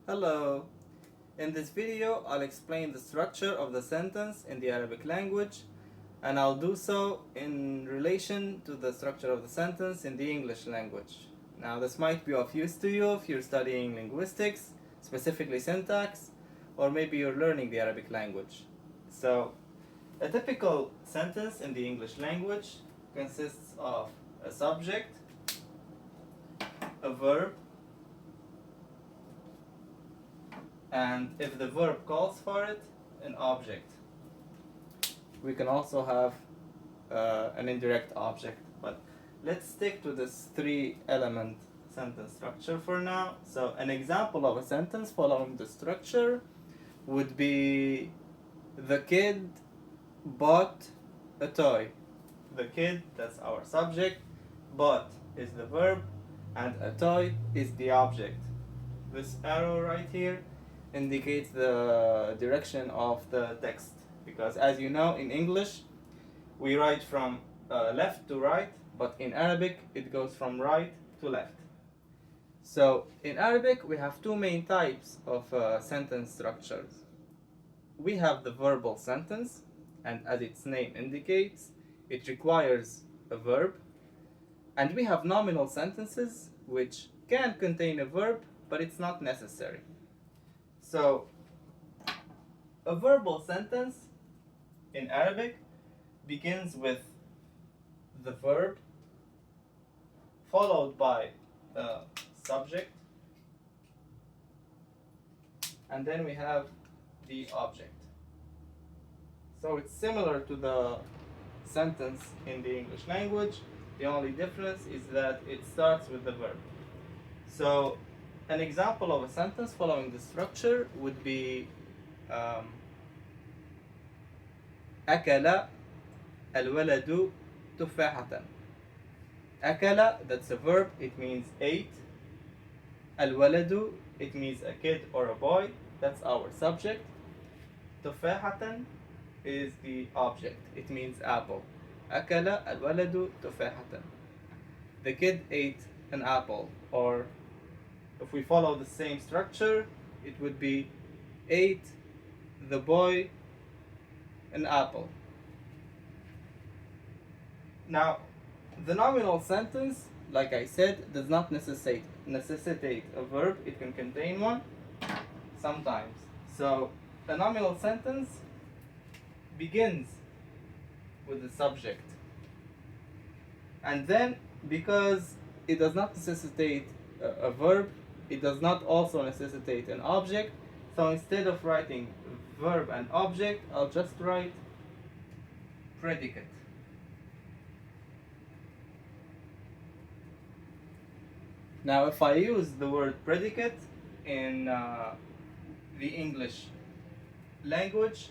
Hello. In this video, I'll explain the structure of the sentence in the Arabic language, and I'll do so in relation to the structure of the sentence in the English language. Now, this might be of use to you if you're studying linguistics, specifically syntax, or maybe you're learning the Arabic language. So, a typical sentence in the English language consists of a subject, a verb, and if the verb calls for it, an object. We can also have an indirect object, but let's stick to this three element sentence structure for now. So an example of a sentence following the structure would be the kid bought a toy. The kid, that's our subject, bought is the verb, and a toy is the object. This arrow right here indicates the direction of the text, because as you know, in English we write from left to right, but in Arabic it goes from right to left. So in Arabic we have two main types of sentence structures. We have the verbal sentence, and as its name indicates, it requires a verb. And we have nominal sentences, which can contain a verb, but it's not necessary. So, a verbal sentence in Arabic begins with the verb followed by the subject, and then we have the object. So it's similar to the sentence in the English language. The only difference is that it starts with the verb. So an example of a sentence following the structure would be أكل الولد تفاحة. أكل, that's a verb, it means ate. الولد, it means a kid or a boy, that's our subject. تفاحة is the object, it means apple. أكل الولد تفاحة. The kid ate an apple. Or if we follow the same structure, it would be ate the boy an apple. Now, the nominal sentence, like I said, does not necessitate a verb. It can contain one sometimes. So a nominal sentence begins with the subject, and then because it does not necessitate a verb, it does not also necessitate an object. So instead of writing verb and object, I'll just write predicate. Now, if I use the word predicate in the English language,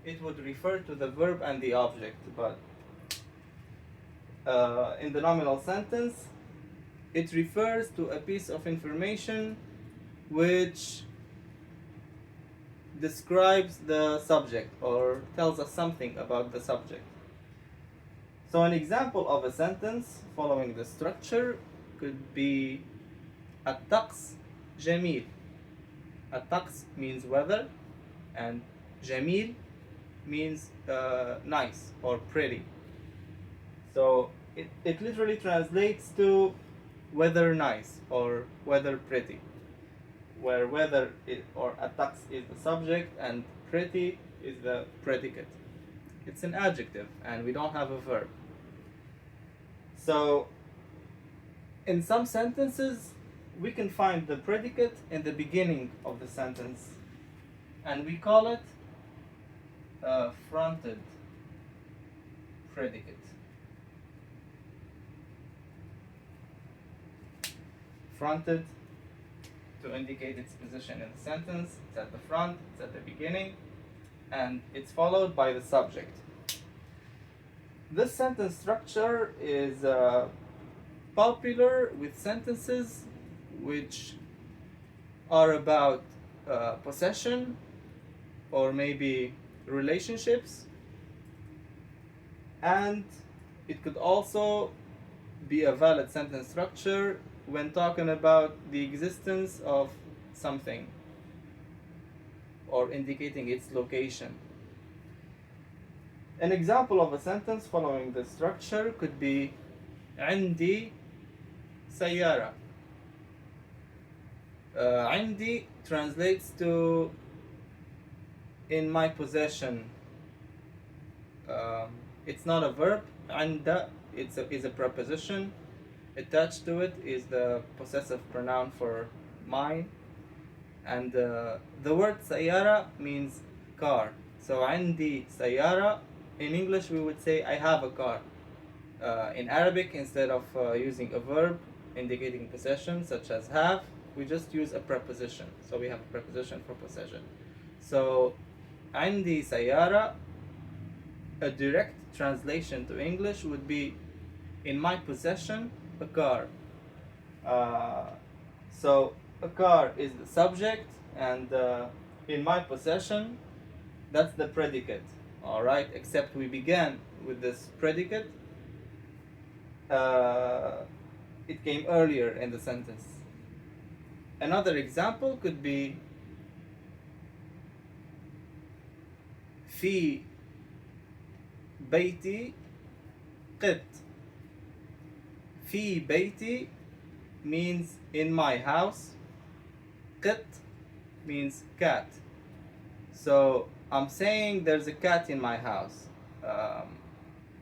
it would refer to the verb and the object, but in the nominal sentence, it refers to a piece of information which describes the subject or tells us something about the subject. So an example of a sentence following the structure could be الطقس جميل. الطقس means weather, and جميل means nice or pretty. So it literally translates to weather nice or weather pretty, where weather or الطقس is the subject and pretty is the predicate. It's an adjective and we don't have a verb. So in some sentences, we can find the predicate in the beginning of the sentence, and we call it a fronted predicate. Fronted to indicate its position in the sentence. It's at the front, it's at the beginning, and it's followed by the subject. This sentence structure is popular with sentences which are about possession or maybe relationships, and it could also be a valid sentence structure when talking about the existence of something or indicating its location. An example of a sentence following this structure could be عندي سيارة. عندي translates to in my possession. It's not a verb. عند is a preposition. Attached to it is the possessive pronoun for mine. And the word سيارة means car. So عندي سيارة, in English we would say I have a car. In Arabic, instead of using a verb indicating possession such as have, we just use a preposition. So we have a preposition for possession. So عندي سيارة, a direct translation to English would be in my possession a car. So a car is the subject, and in my possession, that's the predicate. Alright, except we began with this predicate. It came earlier in the sentence. Another example could be في بيتي قط. في بيتي means in my house. قط means cat. So I'm saying there's a cat in my house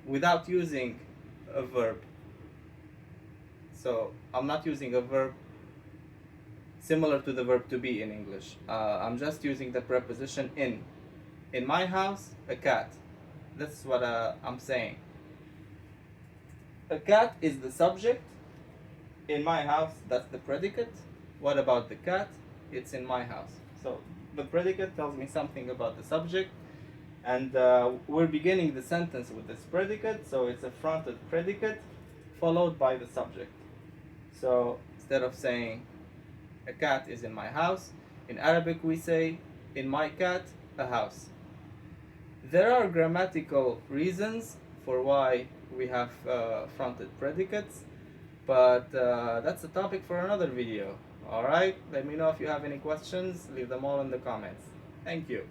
without using a verb. So I'm not using a verb similar to the verb to be in English. I'm just using the preposition in. In my house, a cat. That's what I'm saying. A cat is the subject. In my house, that's the predicate. What about the cat? It's in my house. So the predicate tells me something about the subject, and we're beginning the sentence with this predicate, so it's a fronted predicate followed by the subject. So instead of saying a cat is in my house, in Arabic we say in my cat a house. There are grammatical reasons for why we have fronted predicates, but that's a topic for another video. Alright, let me know if you have any questions, leave them all in the comments. Thank you.